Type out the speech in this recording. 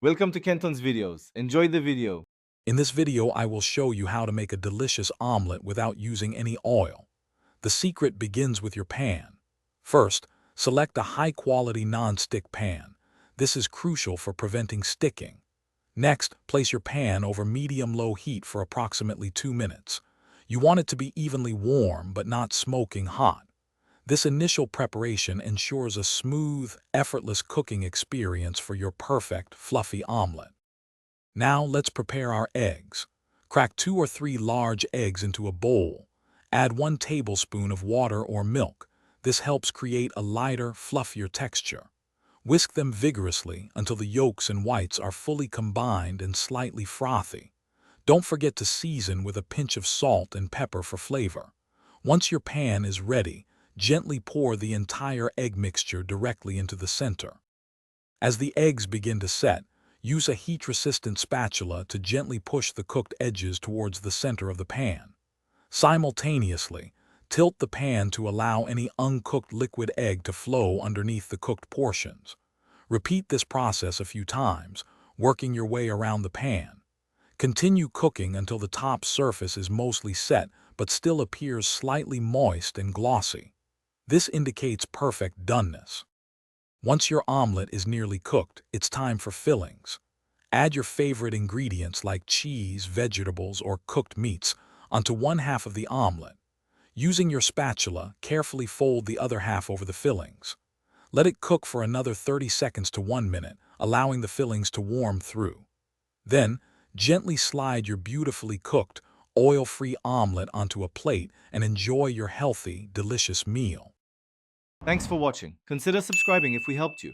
Welcome to Kenton's videos. Enjoy the video. In this video, I will show you how to make a delicious omelet without using any oil. The secret begins with your pan. First, select a high-quality non-stick pan. This is crucial for preventing sticking. Next, place your pan over medium-low heat for approximately 2 minutes. You want it to be evenly warm but not smoking hot. This initial preparation ensures a smooth, effortless cooking experience for your perfect, fluffy omelet. Now let's prepare our eggs. Crack 2 or 3 large eggs into a bowl. Add 1 tablespoon of water or milk. This helps create a lighter, fluffier texture. Whisk them vigorously until the yolks and whites are fully combined and slightly frothy. Don't forget to season with a pinch of salt and pepper for flavor. Once your pan is ready, gently pour the entire egg mixture directly into the center. As the eggs begin to set, use a heat-resistant spatula to gently push the cooked edges towards the center of the pan. Simultaneously, tilt the pan to allow any uncooked liquid egg to flow underneath the cooked portions. Repeat this process a few times, working your way around the pan. Continue cooking until the top surface is mostly set but still appears slightly moist and glossy. This indicates perfect doneness. Once your omelet is nearly cooked, it's time for fillings. Add your favorite ingredients like cheese, vegetables, or cooked meats onto one half of the omelet. Using your spatula, carefully fold the other half over the fillings. Let it cook for another 30 seconds to 1 minute, allowing the fillings to warm through. Then, gently slide your beautifully cooked, oil-free omelet onto a plate and enjoy your healthy, delicious meal. Thanks for watching. Consider subscribing if we helped you.